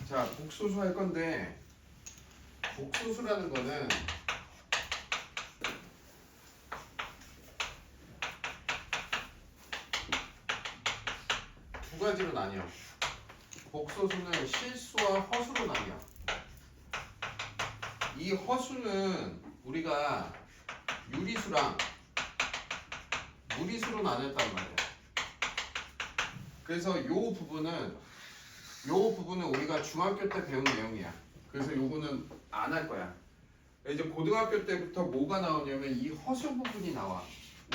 자, 복소수 할 건데 복소수라는 거는 두 가지로 나뉘어. 복소수는 실수와 허수로 나뉘어. 이 허수는 우리가 유리수랑 무리수로 나눴단 말이야. 그래서 요 부분은 우리가 중학교 때 배운 내용이야. 그래서 요거는 안 할 거야. 이제 고등학교 때부터 뭐가 나오냐면 이 허수 부분이 나와.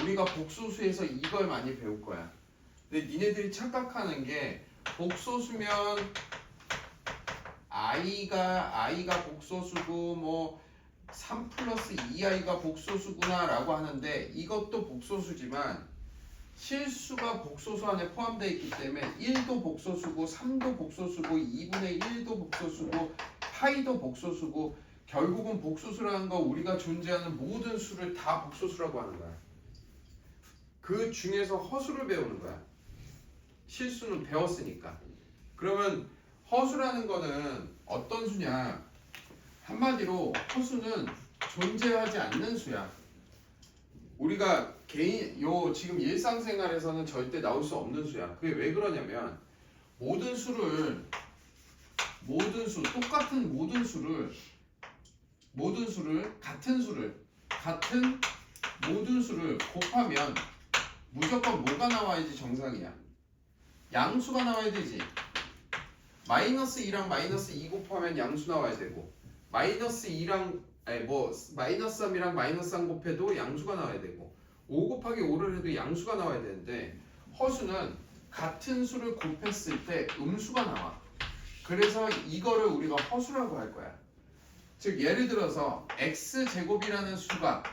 우리가 복소수에서 이걸 많이 배울 거야. 근데 니네들이 착각하는 게 복소수면 i가 복소수고 뭐 3 플러스 2i가 복소수구나 라고 하는데 이것도 복소수지만 실수가 복소수 안에 포함되어 있기 때문에 1도 복소수고 3도 복소수고 2분의 1도 복소수고 파이도 복소수고 결국은 복소수라는 거 우리가 존재하는 모든 수를 다 복소수라고 하는 거야. 그 중에서 허수를 배우는 거야. 실수는 배웠으니까. 그러면 허수라는 거는 어떤 수냐? 한마디로 허수는 존재하지 않는 수야. 우리가 지금 일상생활에서는 절대 나올 수 없는 수야. 그게 왜 그러냐면 모든 수, 똑같은 모든 수를 같은 모든 수를 곱하면 무조건 뭐가 나와야지 정상이야? 양수가 나와야 되지. 마이너스 2랑 마이너스 2 곱하면 양수 나와야 되고 마이너스 3이랑 마이너스 3 곱해도 양수가 나와야 되고 5 곱하기 5를 해도 양수가 나와야 되는데 허수는 같은 수를 곱했을 때 음수가 나와. 그래서 이거를 우리가 허수라고 할 거야. 즉 예를 들어서 x제곱이라는 수가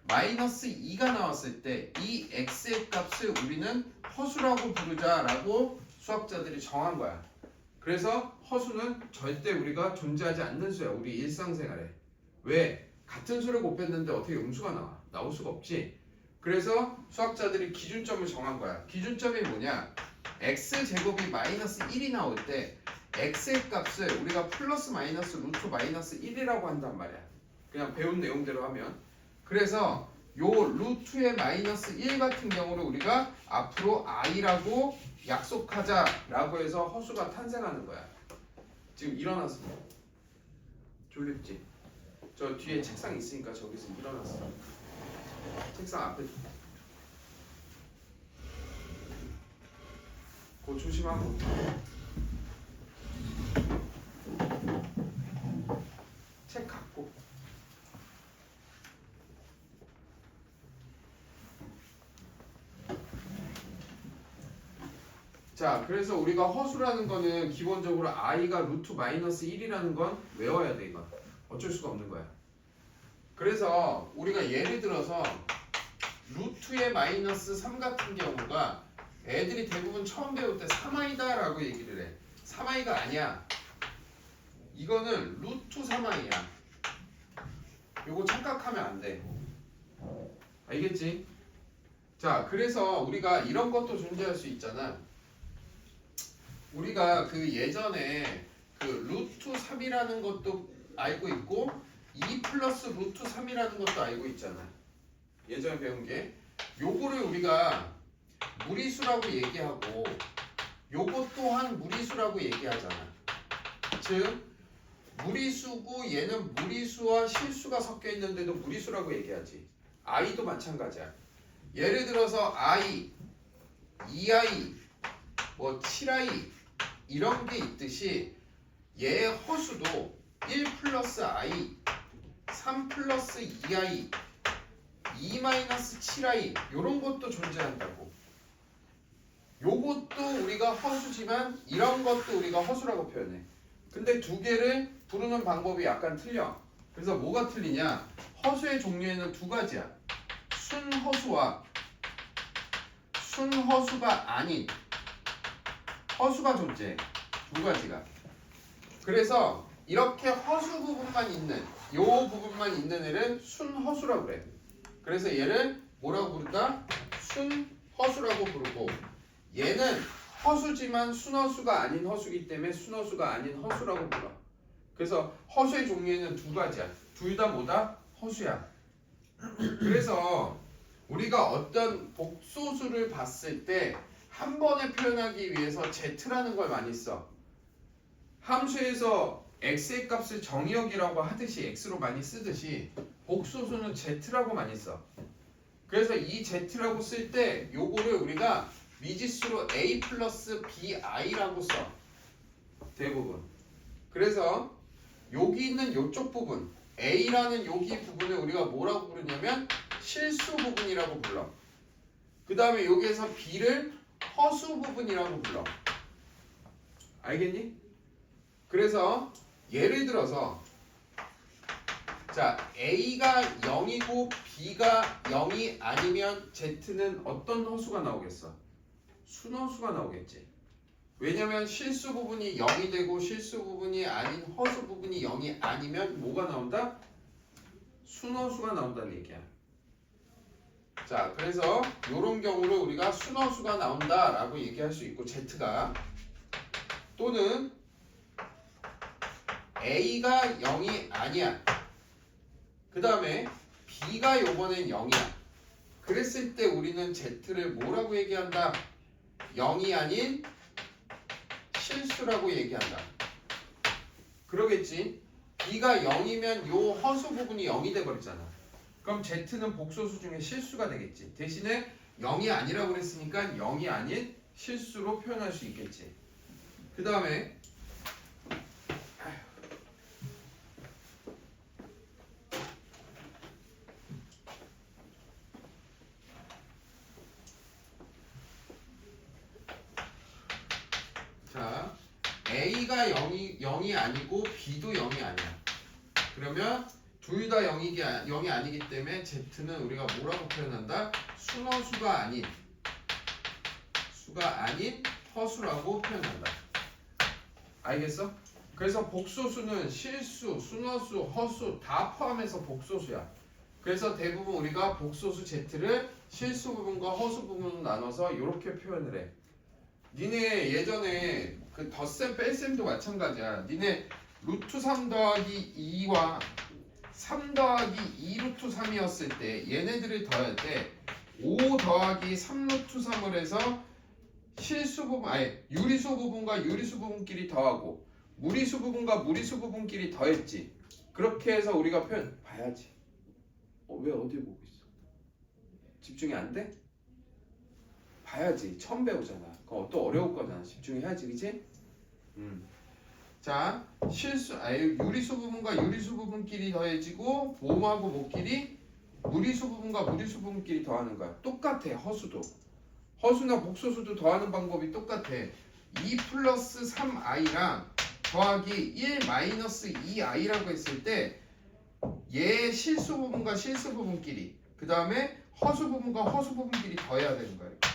마이너스 2가 나왔을 때 이 x의 값을 우리는 허수라고 부르자라고 수학자들이 정한 거야. 그래서 허수는 절대 우리가 존재하지 않는 수야. 우리 일상생활에. 왜? 같은 수를 곱했는데 어떻게 음수가 나와? 나올 수가 없지. 그래서 수학자들이 기준점을 정한 거야. 기준점이 뭐냐? x제곱이 마이너스 1이 나올 때 x의 값을 우리가 플러스 마이너스 루트 마이너스 1이라고 한단 말이야. 그냥 배운 내용대로 하면. 그래서 요 루트의 마이너스 1 같은 경우를 우리가 앞으로 i라고 약속하자라고 해서 허수가 탄생하는 거야. 지금 일어났어. 졸립지? 저 뒤에 책상 있으니까 저기서 일어났어. 책상 앞에 그거 조심하고. 책 갖고. 자, 그래서 우리가 허수라는 거는 기본적으로 i가 루트 마이너스 1이라는 건 외워야 돼. 이건 어쩔 수가 없는 거야. 그래서 우리가 예를 들어서 루트의 마이너스 3 같은 경우가 애들이 대부분 처음 배울 때 3i다 라고 얘기를 해. 3i가 아니야. 이거는 루트 3i야. 요거 착각하면 안 돼. 알겠지? 자, 그래서 우리가 이런 것도 존재할 수 있잖아. 우리가 그 예전에 그 루트 3이라는 것도 알고 있고 2 플러스 루트 3이라는 것도 알고 있잖아. 예전에 배운 게 요거를 우리가 무리수라고 얘기하고 요것 또한 무리수라고 얘기하잖아. 즉 무리수고 얘는 무리수와 실수가 섞여 있는데도 무리수라고 얘기하지. i도 마찬가지야. 예를 들어서 i, 2i, 뭐 7i 이런 게 있듯이 얘의 허수도 1 플러스 i, 3 플러스 2i, 2 마이너스 7i 이런 것도 존재한다고. 요것도 우리가 허수지만 이런 것도 우리가 허수라고 표현해. 근데 두 개를 부르는 방법이 약간 틀려. 그래서 뭐가 틀리냐? 허수의 종류에는 두 가지야. 순허수와 순허수가 아닌 허수가 존재해. 두 가지가. 그래서 이렇게 허수 부분만 있는 요 부분만 있는 애를 순허수라고 그래. 그래서 얘를 뭐라고 부른다? 순허수라고 부르고 얘는 허수지만 순허수가 아닌 허수기 때문에 순허수가 아닌 허수라고 불러. 그래서 허수의 종류에는 두 가지야. 둘 다 뭐다? 허수야. 그래서 우리가 어떤 복소수를 봤을 때 한 번에 표현하기 위해서 z라는 걸 많이 써. 함수에서 x의 값을 정의역이라고 하듯이 x로 많이 쓰듯이 복소수는 z라고 많이 써. 그래서 이 z라고 쓸 때 요거를 우리가 미지수로 a 플러스 bi라고 써. 대부분. 그래서 여기 있는 요쪽 부분 a라는 여기 부분을 우리가 뭐라고 부르냐면 실수 부분이라고 불러. 그 다음에 여기에서 b를 허수 부분이라고 불러. 알겠니? 그래서 예를 들어서 자 a가 0이고 b가 0이 아니면 z는 어떤 허수가 나오겠어? 순허수가 나오겠지. 왜냐면 실수 부분이 0이 되고 실수 부분이 아닌 허수 부분이 0이 아니면 뭐가 나온다? 순허수가 나온다는 얘기야. 자 그래서 이런 경우를 우리가 순허수가 나온다라고 얘기할 수 있고 z가 또는 a가 0이 아니야. 그 다음에 b가 요번엔 0이야. 그랬을 때 우리는 z를 뭐라고 얘기한다? 0이 아닌 실수라고 얘기한다. 그러겠지. b가 0이면 요 허수 부분이 0이 돼버리잖아. 그럼 z는 복소수 중에 실수가 되겠지. 대신에 0이 아니라고 그랬으니까 0이 아닌 실수로 표현할 수 있겠지. 그 다음에 자 a가 0이 아니고 b도 0이 아니야. 그러면 둘 다 0이 아니기 때문에 z는 우리가 뭐라고 표현한다? 순허수가 아닌 허수라고 표현한다. 알겠어? 그래서 복소수는 실수, 순허수, 허수 다 포함해서 복소수야. 그래서 대부분 우리가 복소수 z를 실수 부분과 허수 부분으로 나눠서 이렇게 표현을 해. 니네 예전에 그 덧셈 뺄셈도 마찬가지야. 니네 루트 3 더하기 2와 3 더하기 2 루트 3이었을 때 얘네들을 더할 때 5 더하기 3 루트 3을 해서 실수 부분, 아니 유리수 부분과 유리수 부분끼리 더하고 무리수 부분과 무리수 부분끼리 더했지. 그렇게 해서 우리가 표현 봐야지. 왜 어디 보고 있어? 집중이 안 돼? 봐야지. 처음 배우잖아. 그거 또 어려울 거잖아. 집중해야지, 그치? 자, 유리수 부분과 유리수 부분끼리 더해지고 모하고 모끼리 무리수 부분과 무리수 부분끼리 더하는 거야. 똑같아. 허수나 복소수도 더하는 방법이 똑같아. 2 플러스 3i랑 더하기 1 마이너스 2i라고 했을 때 얘 실수 부분과 실수 부분끼리 그 다음에 허수 부분과 허수 부분끼리 더해야 되는 거야. 이렇게.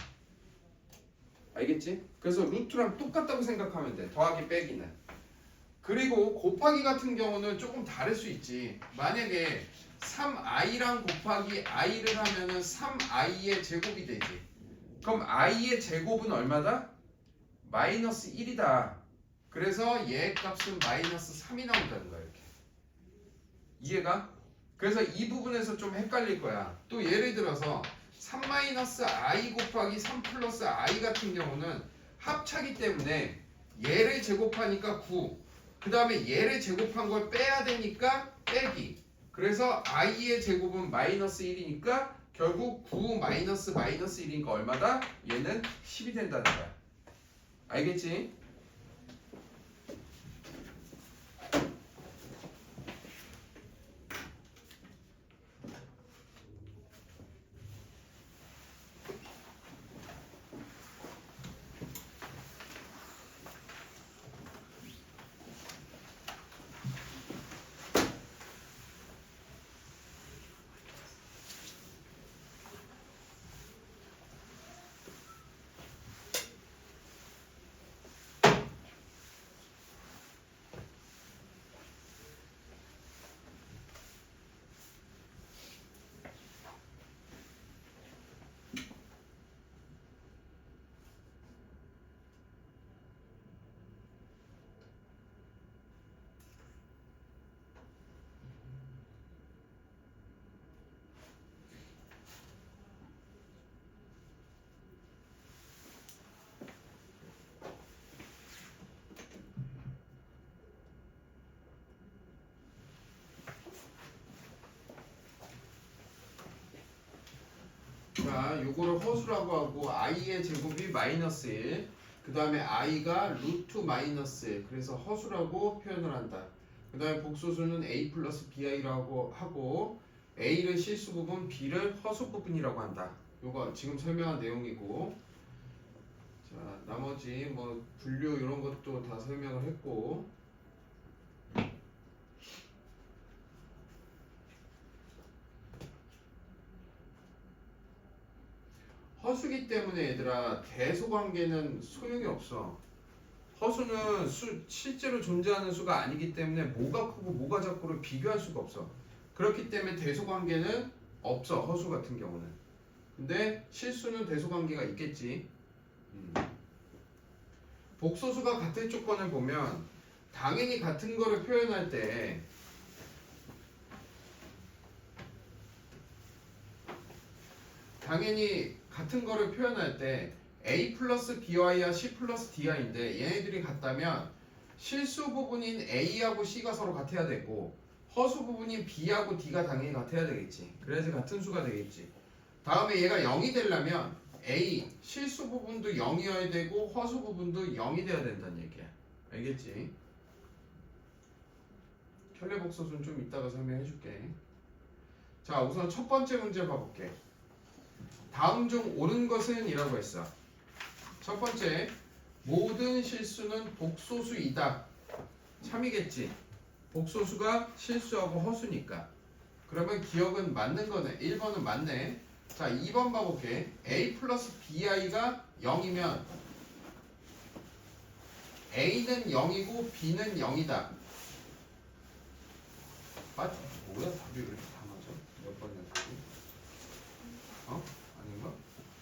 알겠지? 그래서 루트랑 똑같다고 생각하면 돼. 더하기 빼기는. 그리고 곱하기 같은 경우는 조금 다를 수 있지. 만약에 3i랑 곱하기 i를 하면은 3i의 제곱이 되지. 그럼 i의 제곱은 얼마다? 마이너스 1이다. 그래서 얘 값은 마이너스 3이 나온다는 거야. 이렇게. 이해가? 그래서 이 부분에서 좀 헷갈릴 거야. 또 예를 들어서 3 마이너스 i 곱하기 3 플러스 i 같은 경우는 합차기 때문에 얘를 제곱하니까 9. 그 다음에 얘를 제곱한 걸 빼야 되니까 빼기. 그래서 i의 제곱은 마이너스 1이니까 결국 9 마이너스 1이니까 얼마다? 얘는 10이 된다는 거야. 알겠지? 자, 요거를 허수라고 하고 i의 제곱이 마이너스 1. 그 다음에 i가 루트 마이너스 1. 그래서 허수라고 표현을 한다. 그 다음에 복소수는 a 플러스 bi라고 하고 a를 실수 부분, b를 허수 부분이라고 한다. 요거 지금 설명한 내용이고, 자, 나머지 뭐 분류 이런 것도 다 설명을 했고, 허수기 때문에 얘들아 대소관계는 소용이 없어. 허수는 실제로 존재하는 수가 아니기 때문에 뭐가 크고 뭐가 작고를 비교할 수가 없어. 그렇기 때문에 대소관계는 없어, 허수 같은 경우는. 근데 실수는 대소관계가 있겠지. 복소수가 같은 조건을 보면 당연히 같은 거를 표현할 때 a 플러스 by와 c 플러스 di인데 얘네들이 같다면 실수 부분인 a하고 c가 서로 같아야 되고 허수 부분인 b하고 d가 당연히 같아야 되겠지. 그래서 같은 수가 되겠지. 다음에 얘가 0이 되려면 a 실수 부분도 0이어야 되고 허수 부분도 0이 돼야 된다는 얘기야. 알겠지? 켤레복소수는 좀 이따가 설명해 줄게. 자, 우선 첫 번째 문제 봐볼게. 다음 중 옳은 것은 이라고 했어. 첫 번째, 모든 실수는 복소수이다. 참이겠지. 복소수가 실수하고 허수니까. 그러면 기억은 맞는 거네. 1번은 맞네. 자, 2번 봐볼게. a 플러스 bi가 0이면 a는 0이고 b는 0이다. 아, 뭐야? 답이 왜 이렇게 다 맞아? 몇 번이야 답이? 아닌가?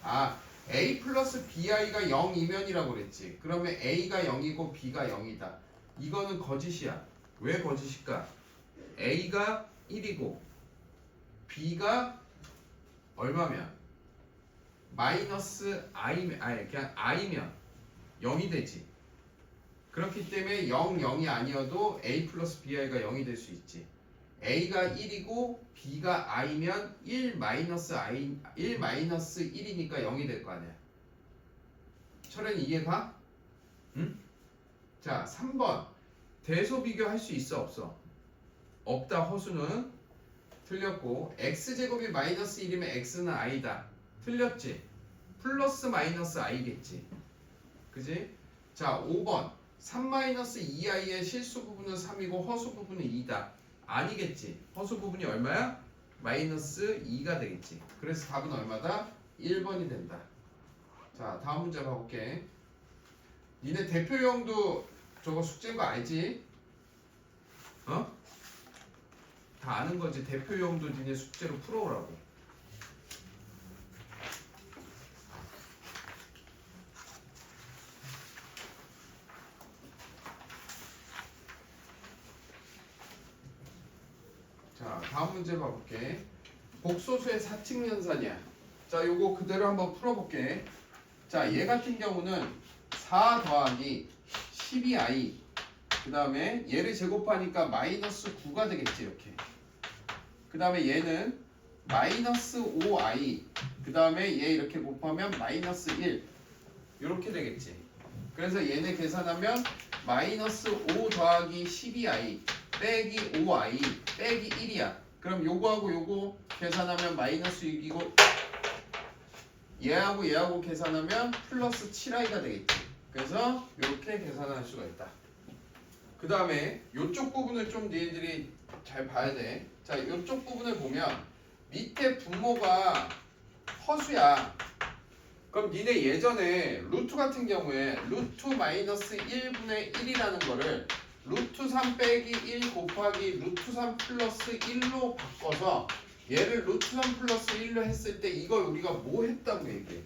아, a 플러스 bi가 0이면이라고 그랬지. 그러면 a가 0이고 b가 0이다. 이거는 거짓이야. 왜 거짓일까? a가 1이고 b가 얼마면? 마이너스 i면, 그냥 i면 0이 되지. 그렇기 때문에 0, 0이 아니어도 a 플러스 bi가 0이 될 수 있지. a가 1이고 b가 i면 1 마이너스 1이니까 0이 될 거 아니야. 철현이 이해가? 응? 자, 3번. 대소 비교할 수 있어, 없어? 없다. 허수는 틀렸고, x제곱이 마이너스 1이면 x는 i다. 틀렸지? 플러스 마이너스 i겠지. 그지? 자, 5번. 3-2i의 실수 부분은 3이고 허수 부분은 2다. 아니겠지. 허수 부분이 얼마야? 마이너스 2가 되겠지. 그래서 답은 얼마다? 1번이 된다. 자, 다음 문제 봐볼게. 니네 대표형도 저거 숙제인 거 알지? 어? 다 아는 거지. 대표형도 니네 숙제로 풀어오라고. 자, 다음 문제 봐볼게. 복소수의 사칙연산이야. 자, 요거 그대로 한번 풀어볼게. 자, 얘 같은 경우는 4 더하기 12i 그 다음에 얘를 제곱하니까 마이너스 9가 되겠지. 이렇게. 그 다음에 얘는 마이너스 5i 그 다음에 얘 이렇게 곱하면 마이너스 1 이렇게 되겠지. 그래서 얘네 계산하면 마이너스 5 더하기 12i 빼기 5i 빼기 1이야. 그럼 요거하고 요거 계산하면 마이너스 6이고 얘하고 얘하고 계산하면 플러스 7i가 되겠지. 그래서 이렇게 계산할 수가 있다. 그 다음에 이쪽 부분을 좀 니네들이 잘 봐야 돼. 자, 이쪽 부분을 보면 밑에 분모가 허수야. 그럼 니네 예전에 루트 같은 경우에 루트 마이너스 1분의 1이라는 거를 루트 3 빼기 1 곱하기 루트 3 플러스 1로 바꿔서 얘를 루트 3 플러스 1로 했을 때 이걸 우리가 뭐 했다고 얘기해?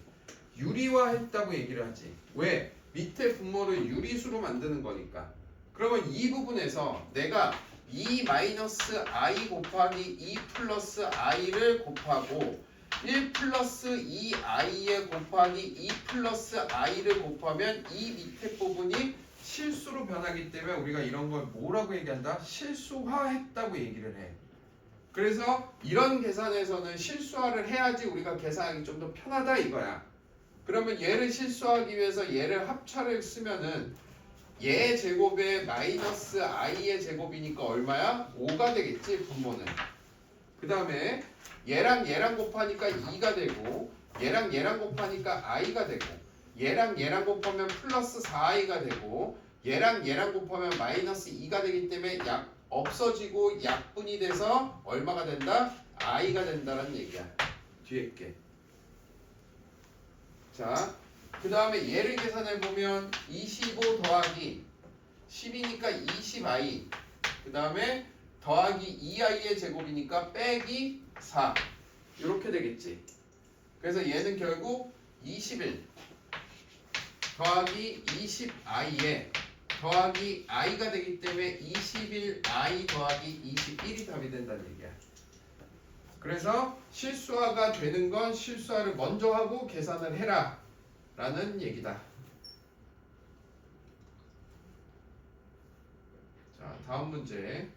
유리화했다고 얘기를 하지. 왜? 밑에 분모를 유리수로 만드는 거니까. 그러면 이 부분에서 내가 2 마이너스 i 곱하기 2 플러스 i를 곱하고 1 플러스 2i에 곱하기 2 플러스 i를 곱하면 이 밑에 부분이 실수로 변하기 때문에 우리가 이런 걸 뭐라고 얘기한다? 실수화했다고 얘기를 해. 그래서 이런 계산에서는 실수화를 해야지 우리가 계산하기 좀 더 편하다 이거야. 그러면 얘를 실수하기 위해서 얘를 합차를 쓰면은 얘 제곱에 마이너스 i의 제곱이니까 얼마야? 5가 되겠지 분모는. 그 다음에 얘랑 얘랑 곱하니까 2가 되고 얘랑 얘랑 곱하니까 i가 되고 얘랑 얘랑 곱하면 플러스 4i가 되고 얘랑 얘랑 곱하면 마이너스 2가 되기 때문에 약 없어지고 약분이 돼서 얼마가 된다? i가 된다는 얘기야. 뒤에 게. 자, 그 다음에 얘를 계산해 보면 25 더하기 10이니까 20i 그 다음에 더하기 2i의 제곱이니까 빼기 4 이렇게 되겠지. 그래서 얘는 결국 21 더하기 20i에 더하기 i가 되기 때문에 21i 더하기 21이 답이 된다는 얘기야. 그래서 실수화가 되는 건 실수화를 먼저 하고 계산을 해라 라는 얘기다. 자, 다음 문제.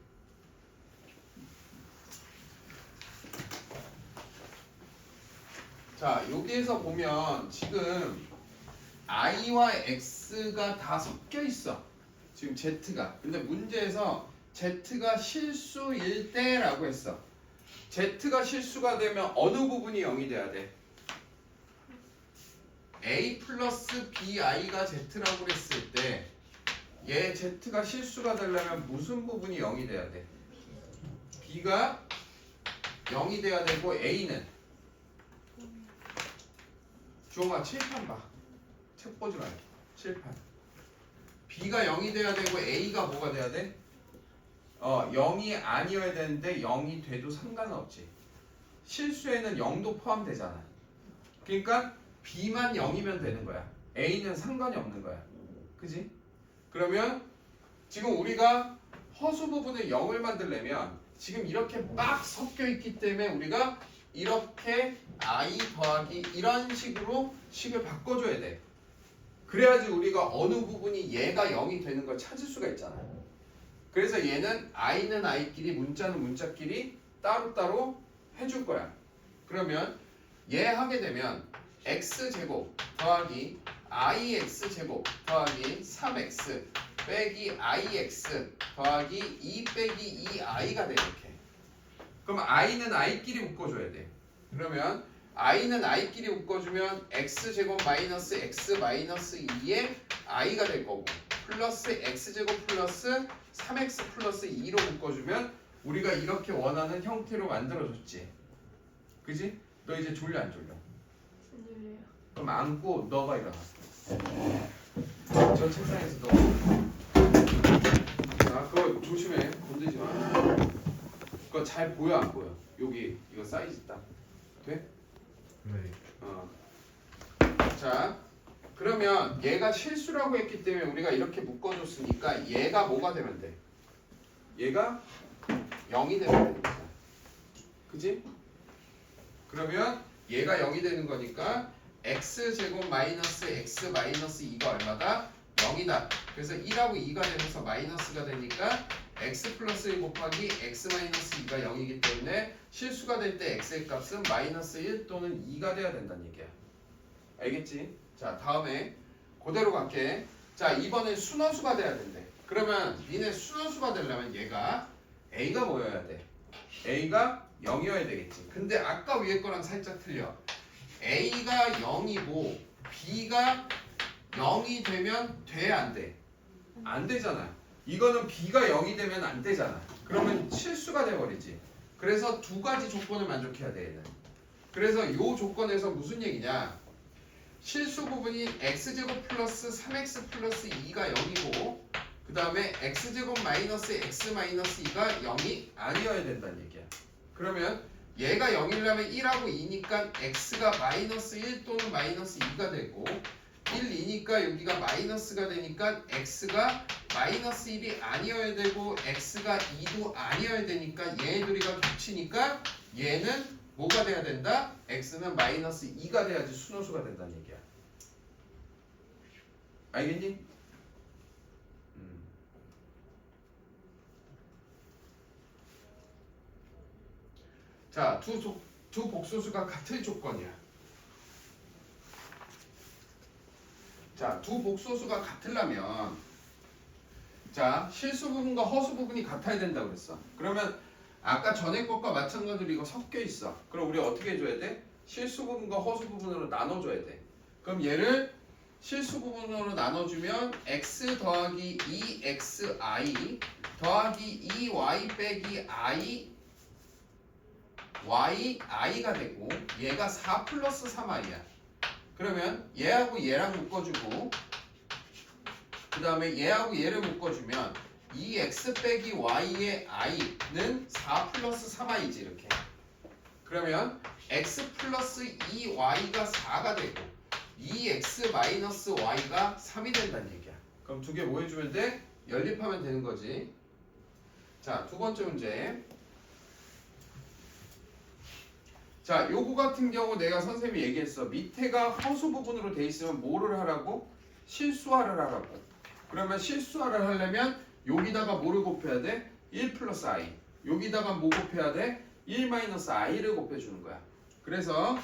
자, 여기에서 보면 지금 i와 x가 다 섞여 있어. 지금 z가. 근데 문제에서 z가 실수일 때라고 했어. z가 실수가 되면 어느 부분이 0이 돼야 돼? a 플러스 bi가 z라고 그랬을 때 얘 z가 실수가 되려면 무슨 부분이 0이 돼야 돼? b가 0이 돼야 되고 a는 주홍아 칠판 봐. 책 보지 말고 칠판. b가 0이 돼야 되고 a가 뭐가 돼야 돼? 0이 아니어야 되는데 0이 돼도 상관은 없지. 실수에는 0도 포함되잖아. 그러니까 b만 0이면 되는 거야. a는 상관이 없는 거야. 그지? 그러면 지금 우리가 허수 부분을 0을 만들려면 지금 이렇게 막 섞여 있기 때문에 우리가 이렇게 i 더하기 이런 식으로 식을 바꿔줘야 돼. 그래야지 우리가 어느 부분이 얘가 0이 되는 걸 찾을 수가 있잖아. 그래서 얘는 i는 i끼리 문자는 문자끼리 따로따로 해줄 거야. 그러면 얘 하게 되면 x제곱 더하기 ix제곱 더하기 3x 빼기 ix 더하기 2 빼기 2i가 돼 이렇게. 그럼 i는 i끼리 묶어줘야 돼. 그러면 i는 i끼리 묶어주면 x제곱 마이너스 x 마이너스 2에 i가 될 거고 플러스 x제곱 플러스 3x 플러스 2로 묶어주면 우리가 이렇게 원하는 형태로 만들어줬지. 그지? 너 이제 졸려 안 졸려? 졸려요. 그럼 안고 너가 일어나. 저 책상에서 너. 자, 그거 조심해. 건들지 마. 그거 잘 보여 안 보여? 여기 이거 사이즈 딱 돼? 네. 자, 그러면 얘가 실수라고 했기 때문에 우리가 이렇게 묶어줬으니까 얘가 뭐가 되면 돼? 얘가 0이 되면 되는 거야. 그지? 그러면 얘가 0이 되는 거니까 x제곱 마이너스 x 마이너스 2가 얼마다? 0이다. 그래서 1하고 2가 되면서 마이너스가 되니까 x 플러스 1 곱하기 x 마이너스 2가 0이기 때문에 실수가 될 때 x의 값은 마이너스 1 또는 2가 돼야 된다는 얘기야. 알겠지? 자, 다음에 그대로 갈게. 자, 이번엔 순원수가 돼야 된대. 그러면 니네 순원수가 되려면 얘가 a가 뭐여야 돼? a가 0이어야 되겠지. 근데 아까 위에 거랑 살짝 틀려. a가 0이고 b가 0이 되면 돼, 안 돼? 안 되잖아. 이거는 b가 0이 되면 안 되잖아. 그러면 실수가 돼버리지. 그래서 두 가지 조건을 만족해야 돼, 얘는. 그래서 이 조건에서 무슨 얘기냐? 실수 부분인 x제곱 플러스 3x 플러스 2가 0이고 그 다음에 x제곱 마이너스 x 마이너스 2가 0이 아니어야 된다는 얘기야. 그러면 얘가 0이려면 1하고 2니까 x가 마이너스 1 또는 마이너스 2가 되고 1, 2니까 여기가 마이너스가 되니까 x가 마이너스 1이 아니어야 되고 x가 2도 아니어야 되니까 얘 둘이가 겹치니까 얘는 뭐가 돼야 된다? x는 마이너스 2가 돼야지 순호수가 된다는 얘기야. 알겠니? 자, 두 복소수가 같을 조건이야. 자, 두 복소수가 같으려면 자, 실수 부분과 허수 부분이 같아야 된다고 그랬어. 그러면 아까 전에 것과 마찬가지로 이거 섞여 있어. 그럼 우리 어떻게 해줘야 돼? 실수 부분과 허수 부분으로 나눠줘야 돼. 그럼 얘를 실수 부분으로 나눠주면 x 더하기 2xi 더하기 2y 빼기 i yi가 되고 얘가 4 플러스 3i야. 그러면 얘하고 얘랑 묶어주고 그 다음에 얘하고 얘를 묶어주면 2x 빼기 y의 i는 4 플러스 3i지 이렇게. 그러면 x 플러스 2y가 4가 되고 2x 마이너스 y가 3이 된다는 얘기야. 그럼 두 개 뭐 해주면 돼? 연립하면 되는 거지. 자, 두 번째 문제. 자, 요거 같은 경우 내가 선생님이 얘기했어. 밑에가 허수 부분으로 돼 있으면 뭐를 하라고? 실수화를 하라고. 그러면 실수화를 하려면 여기다가 뭐를 곱해야 돼? 1 플러스 i. 여기다가 뭐 곱해야 돼? 1 마이너스 i를 곱해주는 거야. 그래서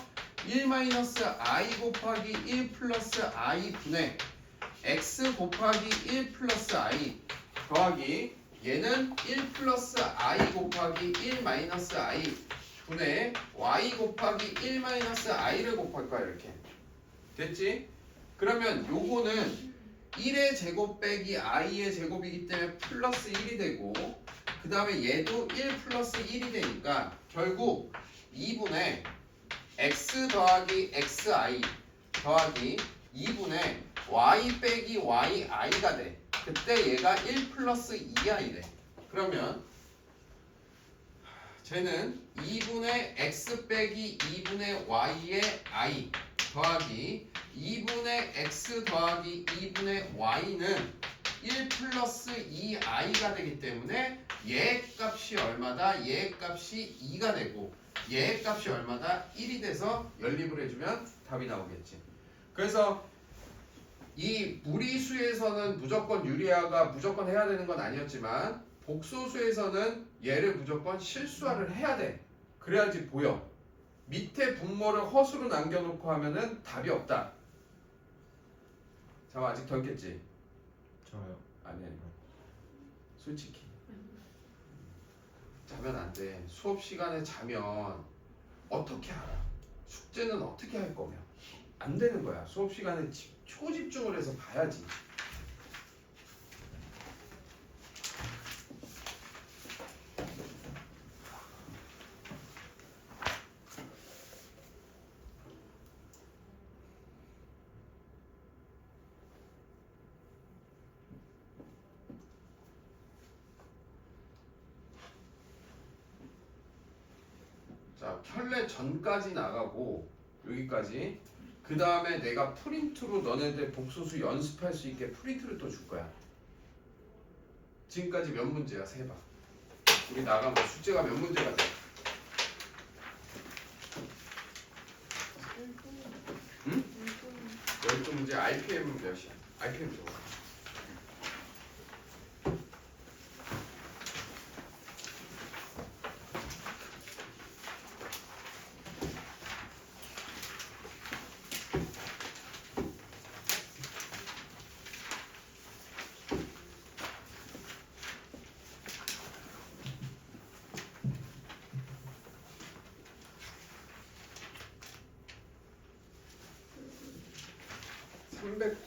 1 마이너스 i 곱하기 1 플러스 i 분의 x 곱하기 1 플러스 i 더하기 얘는 1 플러스 i 곱하기 1 마이너스 i 분의 y 곱하기 1 마이너스 i를 곱할 거야 이렇게. 됐지? 그러면 요거는 1의 제곱 빼기 i의 제곱이기 때문에 플러스 1이 되고 그 다음에 얘도 1 플러스 1이 되니까 결국 2분의 x 더하기 xi 더하기 2분의 y 빼기 yi가 돼. 그때 얘가 1 플러스 2i 돼. 그러면 쟤는 2분의 x 빼기 2분의 y의 i 더하기 2분의 x 더하기 2분의 y는 1 플러스 2i가 되기 때문에 얘 값이 얼마다? 얘 값이 2가 되고 얘 값이 얼마다? 1이 돼서 연립을 해주면 답이 나오겠지. 그래서 이 무리수에서는 무조건 유리화가 무조건 해야 되는 건 아니었지만 복소수에서는 얘를 무조건 실수화를 해야 돼. 그래야지 보여. 밑에 분모를 허수로 남겨놓고 하면은 답이 없다. 잠깐 아직 더 있겠지? 저요. 아니 솔직히 자면 안 돼. 수업 시간에 자면 어떻게 알아? 숙제는 어떻게 할 거면 안 되는 거야. 수업 시간에 초집중을 해서 봐야지. 자, 켤레 전까지 나가고 여기까지. 그 다음에 내가 프린트로 너네들 복소수 연습할 수 있게 프린트를 또 줄 거야. 지금까지 몇 문제야? 세봐. 우리 나가면 숙제가 몇 문제가 돼? 응? 12문제. RPM은 몇이야? RPM 적어.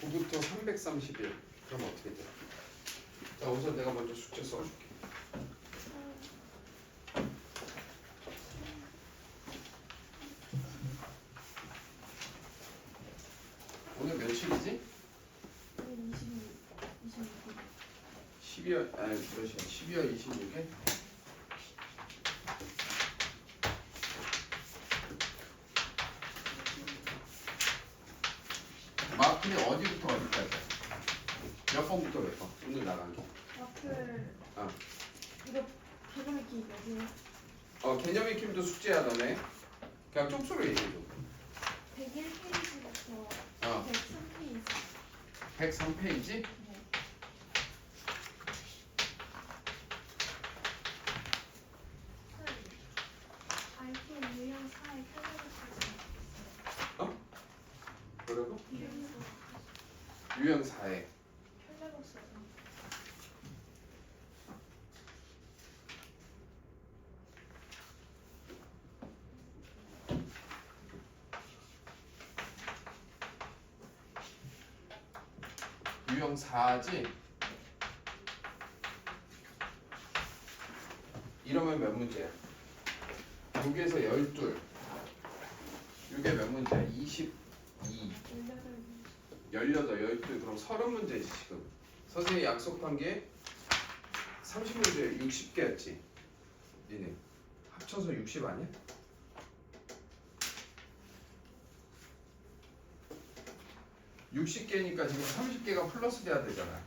부터 331. 그럼 어떻게 돼? 자, 우선 내가 먼저 숙제 써줄게. 오늘 며칠이지? 12월 아니 몇이야? 12월 26일? 마크는 어디부터 어디까지? 몇 번부터 몇 번? 오늘 나간 게. 와플. 어. 이거 개념 익히 몇이에요? 개념 익힘도 숙제야 너네. 그냥 쪽수로 얘기해줘. 101페이지부터 어. 103페이지. 103페이지? 네. 알파 뭐라고? 이름도 유형 4에 헬레복스. 유형 4지? 이러면 몇 문제야? 6에서 12 이게 몇 문제야? 22 18, 12 그럼 30문제지 지금 선생님이 약속한 게 30문제 60개였지 니네 합쳐서 60 아니야? (60개니까) 지금 30개가 플러스 돼야 되잖아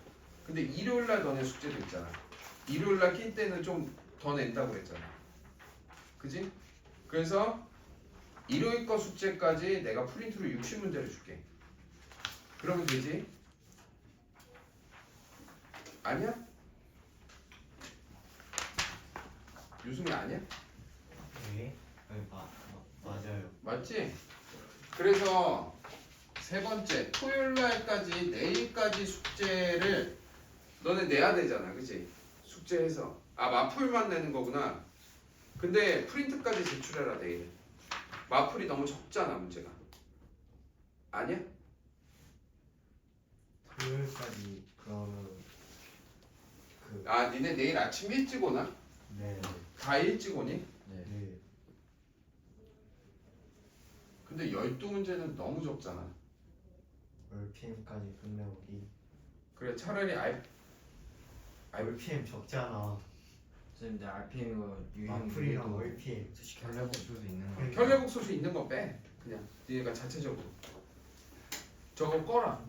근데 일요일날 너네 숙제도 있잖아 일요일날 낀 때는 좀 더 낸다고 그랬잖아 그지? 그래서 일요일 거 숙제까지 내가 프린트로 60문제를 줄게 그러면 되지? 아니야? 유승이 아니야? 네? 아니, 맞아요. 맞지? 그래서 세 번째 토요일날까지 내일까지 숙제를 너네 내야 되잖아 그치? 숙제해서 마풀만 내는 거구나 근데 프린트까지 제출해라 내일 마풀이 너무 적잖아 문제가 아니야? 토요일까지 그러면 니네 내일 아침 일찍 오나? 네. 다 일찍 오니? 네. 근데 12문제는 너무 적잖아 올 PM까지 끝내오기. 그래 차라리 올 PM 적잖아. 선생님, 근데 RPM과 유형 마풀이랑 올 PM. 결례복수도 있는 거. 혈례복 소수 있는 거 빼 그냥 니네가 자체적으로 저거 꺼라